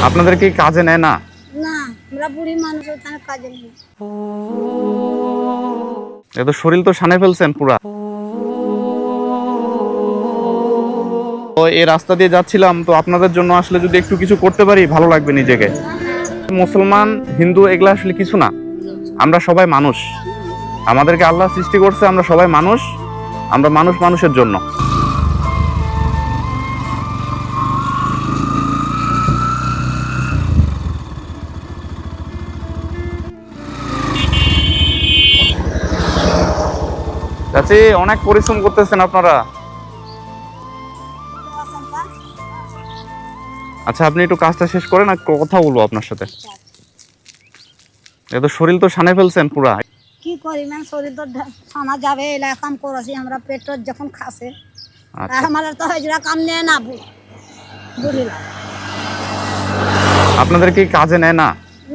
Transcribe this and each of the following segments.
আপনাদের কি কাজে নেয় না? না, আমরা বুড়ি মানুষ, ওখানে কাজে নেই। এ তো শরীর তো সানে ফেলছেন পুরা। তো এই রাস্তা দিয়ে যাচ্ছিলাম, তো আপনাদের জন্য আসলে যদি একটু কিছু করতে পারি ভালো লাগবে নিজেকে। মুসলমান হিন্দু এগুলা আসলে কিছু না, আমরা সবাই মানুষ। আমাদেরকে আল্লাহ সৃষ্টি করছে, আমরা সবাই মানুষ, আমরা মানুষ মানুষের জন্য। চাচি অনেক পরিশ্রম করতেছেন আপনারা। আচ্ছা আপনি একটু কাজটা শেষ করেন, আর কথা বলবো আপনার সাথে। এ তো শরীর তো সানে ফেলছেন পুরা। কি করি ম্যাম, শরীর তো থানা যাবে, এলা কাম করেছি আমরা, পেট্রোল যখন খাসে আচ্ছা আমার তো হজরা কাম নেয় না, বুড়িরা। আপনাদের কি কাজে নেয় না?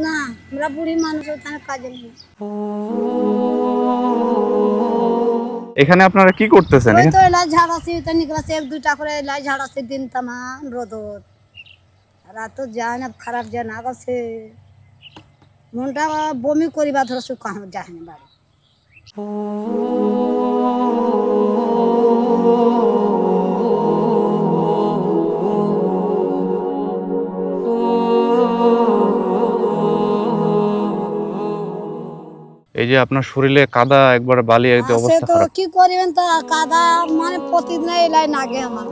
না, আমরা বুড়ি মানুষ, ওখানে কাজে নেই। এখানে আপনারা কি করতেছেন? ওই তো এলাই ঝাড়াছি, তো নিকলাছে এক দুইটা করে এলাই ঝাড়াছি দিন তামাম রোদত। রাত যায় না, খারাপ যায় না গেছে, মনটা বমি করিবা ধরছো, কাহ যায়নি বাড়ি। এই যে আপনার শরীরে কাদা একবার বালি একদম আছে অবস্থা তো খারাপ। কি করিবেন, তো কাদা মানে প্রতিদিন এলাই নাগে আমার।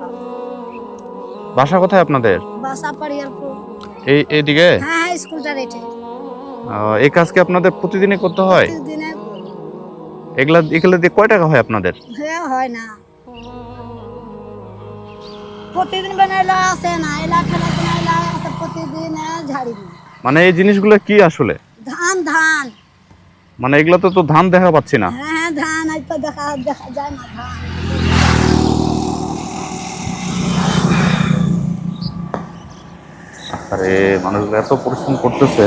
বাসা কোথায় আপনাদের? বাসা পাড়িয়ালপুর। এইদিকে? হ্যাঁ, স্কুলটা রেটে এই কাজ কি আপনাদের প্রতিদিনই করতে হয়? প্রতিদিনে এগুলা দিয়ে কয় টাকা হয় আপনাদের? হয় না, প্রতিদিন বানাইলা আসে না, এলা ফেলা কিনা এলা আসে প্রতিদিন ঝাড়ি দিই। মানে এই জিনিসগুলো কি আসলে? ধান ধান, মানে এগুলা তো ধান দেখা পাচ্ছি না। হ্যাঁ ধান, আজ তো দেখা দেখা যায় না ধান। আরে মানুষগুলো এত পরিশ্রম করতেছে,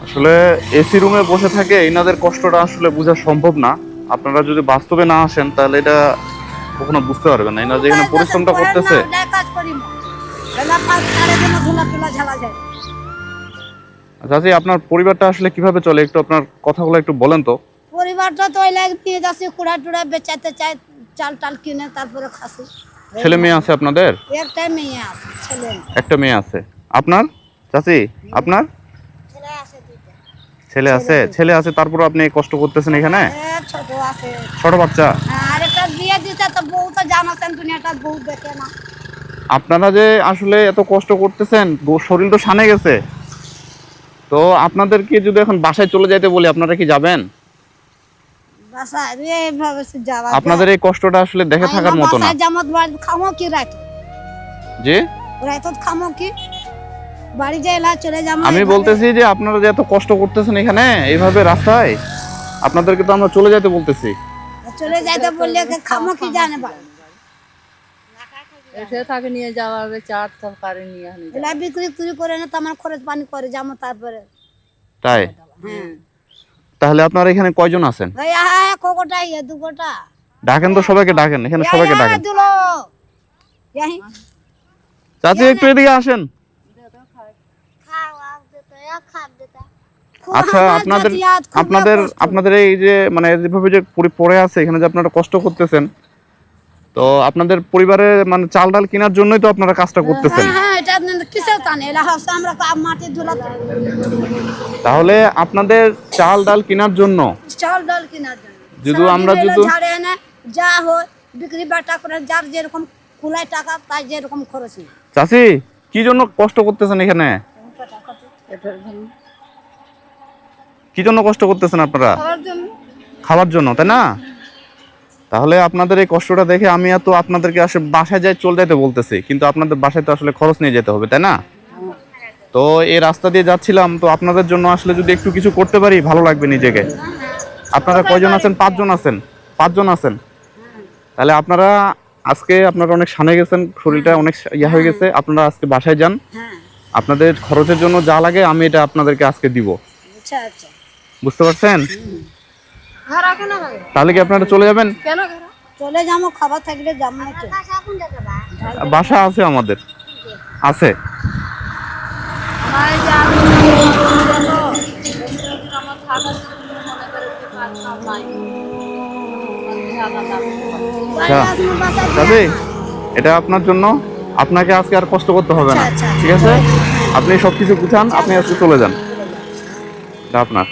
আসলে এসি রুমে বসে থাকে এনাদের কষ্টটা আসলে বোঝা সম্ভব না। আপনারা যদি বাস্তবে না আসেন তাহলে এটা কখনো বুঝতে পারবেন না, এনারা যেখানে পরিশ্রমটা করতেছে। কাজ করি এলা কাজ করে দিন ধুলা টুলা ঝালা যায়। চাচি আপনার পরিবারটা আসলে কিভাবে চলে, একটু আপনার কথাগুলো একটু বলেন তো। পরিবারটা তো এলা নিয়ে যাচ্ছি, কুড়া টুড়া বেচাতে চাই, চাল টাল কিনে তারপরে খাসি। ছেলে মেয়ে আছে আপনাদের? একটাই মেয়ে আছে, ছেলে না। একটা মেয়ে আছে। আপনার চাচি? আপনার ছেলে আছে দুইটা। ছেলে আছে? ছেলে আছে, তারপর আপনি কষ্ট করতেছেন এখানে? ছোট আছে। ছোট বাচ্চা? আর একটা বিয়ে দিতে, তো বউ তো জানাছেন দুনিয়াটা, বউ দেখে না। আপনারা যে আসলে এত কষ্ট করতেছেন, শরীর তো সানে গেছে, তো আপনাদেরকে যদি এখন বাসায় চলে যাইতে বলি আপনারা কি যাবেন? বাসায় এইভাবে যাওয়া আপনাদের এই কষ্টটা আসলে দেখে থাকার মতো না। বাসায় জামত বাড়ি খামো কি রাত, জি রাত খামো কি, বাড়ি যাই এলা চলে যাবো। আমি বলতেছি যে আপনারা যে এত কষ্ট করতেছেন এখানে এইভাবে রাস্তায়, আপনাদেরকে তো আমরা চলে যেতে বলতেছি। চলে যাইতে বললে খামো কি জানে বাড়ি, এসে থাকে নিয়ে যাওয়া হবে, চার তরকারি নিয়ে আনি এলা বিক্রি টুরি করে না, তো আমার খরচ পানি করে যাবো তারপরে। তাই? হ্যাঁ, তাহলে আপনারা এখানে কয়জন আছেন? এই কোটা ইয়ে দু কোটা ডাকেন তো সবাইকে, ডাকেন এখানে সবাইকে ডাকেন। দিলো ইয়াহি চাচি একটু এদিকে আসেন। আচ্ছা আপনাদের আপনাদের আপনাদের এই যে মানে যেভাবে যে পড়ে আছে এখানে, যে আপনারা কষ্ট করতেছেন, তো আপনাদের পরিবারে মানে চাল ডাল কেনার জন্যই তো আপনারা কাজটা করতেছেন। হ্যাঁ, এটা কিসের টানে এলা হচ্ছে, আমরা মাটির ধুলা তাহলে আপনাদের চাল ডাল কেনার জন্য, চাল ডাল কেনার জন্য যদি আমরা যদি ঝাড়ে এনে যা হয় বিক্রি বাটা করে, যার যেরকম কুলাই টাকা তাই যেরকম খরচ নেই। চাচি কি জন্য কষ্ট করতেছেন এখানে? কি জন্য কষ্ট করতেছেন আপনারা? খাওয়ার জন্য, তাই না? তাহলে আপনাদের এই কষ্টটা দেখে আমি তো আপনাদেরকে আসলে বাসায় যাই চলে যেতে বলতেছি, কিন্তু আপনাদের বাসায় তো আসলে খরচ নিয়ে যেতে হবে, তাই না? তো এই রাস্তা দিয়ে যাচ্ছিলাম, তো আপনাদের জন্য আসলে যদি একটু কিছু করতে পারি ভালো লাগবে নিজেকে। আপনারা কয়জন আছেন? 5 জন আছেন? 5 জন আছেন। তাহলে আপনারা আজকে আপনারা অনেক সানে গেছেন, শরীরটা অনেক ইয়া হয়ে গেছে, আপনারা আজকে বাসায় যান, আপনাদের খরচের জন্য যা লাগে আমি এটা আপনাদেরকে আজকে দিব। আচ্ছা আচ্ছা, বুঝতে পারছেন? তাহলে কি আপনারা চলে যাবেন? চলে যাবো, খাবার থাকলে যাবো না। বাসা আছে আমাদের। আছে? আমার এই যে আমি আমার থাকার জন্য মনে করে যে ভাত খাওয়া নাই। আচ্ছা চাচি, এটা আপনার জন্য, আপনাকে আজকে আর কষ্ট করতে হবে না, আচ্ছা, আচ্ছা। ঠিক আছে? আপনি সবকিছু গুছান, আপনি আজকে চলে যান। এটা আপনার।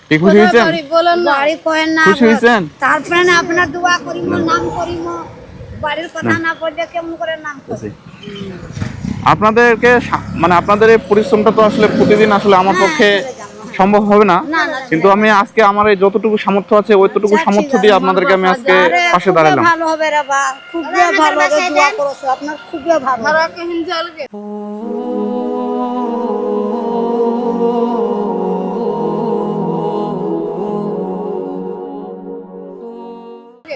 কি খুশি হয়েছেন? বলেন না বাড়ি কয়েন না খুশি হয়েছেন? তারপরে না আপনার দোয়া করিম, নাম করিম, বাড়ির কথা না পড়লে কেমন করে নাম করি? আপনাদেরকে মানে আপনাদের এই পরিশ্রমটা তো আসলে প্রতিদিন আসলে আমার পক্ষে সম্ভব হবে না, না, না, কিন্তু আমি আজকে আমার এই যতটুকু সামর্থ্য আছে ওইটুকু আচ্ছা, সামর্থ্য ঠিক দিয়ে আছে। আপনাদেরকে আমি আজকে আরে, পাশে খুবই দাঁড়ালাম। ভালো হবে রে বা, খুবই ভালো হবে, দোয়া করছো, আপনার খুবই ভালো হবে। ঘরে কহিন জলকে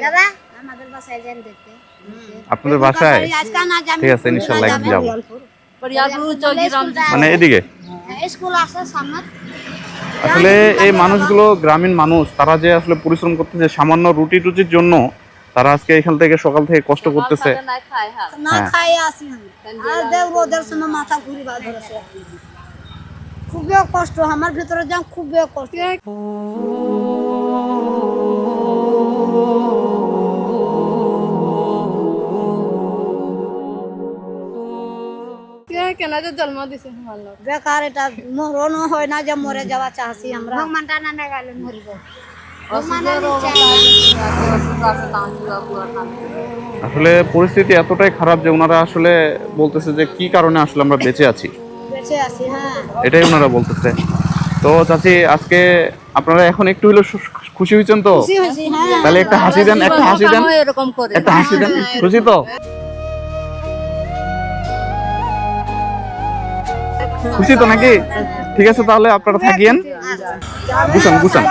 দাদা আমাদের বাসায় যান দেখতে। আপনাদের বাসায়? আজকে না যাবেন, ঠিক আছে, ইনশাআল্লাহ একদিন যাবো। পরিয়ালপুর চৌকিরাম মানে এদিকে স্কুল আছে সামনে। আসলে এই মানুষগুলো গ্রামীণ মানুষ, তারা যে আসলে পরিশ্রম করতেছে সামান্য রুটি টুটির জন্য, তারা আজকে এখান থেকে সকাল থেকে কষ্ট করতেছে। নাই খায় হ্যাঁ না খাই আসি আমি। আর দেব রোদের সময় মাথা ঘুরি বা ধরেছে, খুবই কষ্ট আমার ভিতরে, যাও খুবই কষ্ট। কেনা যে জন্ম দিছে ভালো বেকার, এটা মরণ হয় না যে মরে যাওয়া চাচ্ছি আমরা। ভগবানটা না গেলে মরিব। আসলে পরিস্থিতি এতটাই খারাপ যে ওনারা আসলে বলতেছে যে কি কারণে আসলে আমরা বেঁচে আছি, বেঁচে আছি, হ্যাঁ। এটাই ওনারা বলতেছে। তো চাচি, আজকে আপনারা এখন একটু হলেও খুশি হয়েছেন তো? খুশি হয়েছি, হ্যাঁ। তাহলে একটা হাসি দেন, একটা হাসি দেন, এরকম করে একটা হাসি দেন। খুশি তো? খুশি তো নাকি? ঠিক আছে, তাহলে আপনারা থাকিয়েন, গুছান গুছান।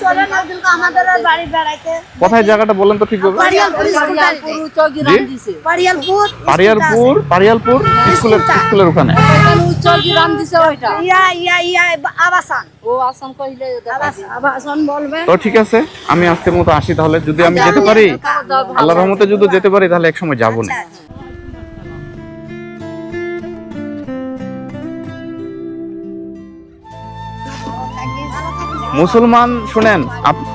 চলেন ওদিনকে আমাদের বাড়ি বেড়াইতে। কোথায় জায়গাটা বলেন তো ঠিকভাবে? পাড়িয়ালপুর পরিয়ালপুর চৌকিরাম দিছে পাড়িয়ালপুর পারিয়ালপুর স্কুলের ওখানে। এখানে চৌকিরাম দিছে ওইটা ইয়া আবাসন, ও আসাম কইলে আবাসন বলবে। তো ঠিক আছে, আমি আজকের মতো আসি তাহলে। যদি আমি যেতে পারি, আল্লাহর রহমতে যদি যেতে পারি, তাহলে একসময় যাবো না। মুসলমান শুনেন,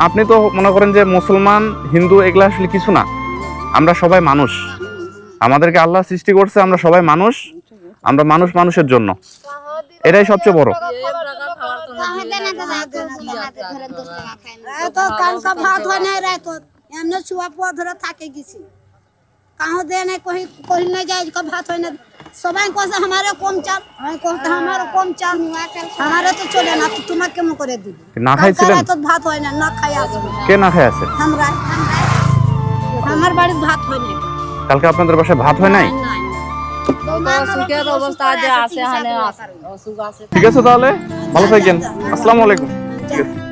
আপনি তো মনে করেন যে মুসলমান হিন্দু এগুলা আসলে কিছু না, আমরা সবাই মানুষ। আমাদেরকে আল্লাহ সৃষ্টি করছে, আমরা সবাই মানুষ, আমরা মানুষ মানুষের জন্য, এটাই সবচেয়ে বড়। তো কালকা ভাত হয় নাই রে, তো এমনি ছুয়া পুয়া ধরে থাকে গেছি, কাহো দে নাই, কহি নাই যায় ভাত হয় না। সবাই কছে আমারে কম চাল, আমি কহতে আমারে কম চাল, আমারে তো চলে না, তো তোমাকে কেমন করে দিব? না খাইছিলেন? তো ভাত হয় না, না খাই আসবে। কে না খাই আছে? আমরা আমার বাড়ির ভাত হয় না। কালকে আপনাদের বাসায় ভাত হয় নাই? অসুখের অবস্থা যে আছে হানে অসুখ আছে ঠিক আছে, তাহলে ভালো থাকেন। আসসালামু আলাইকুম। ঠিক আছে।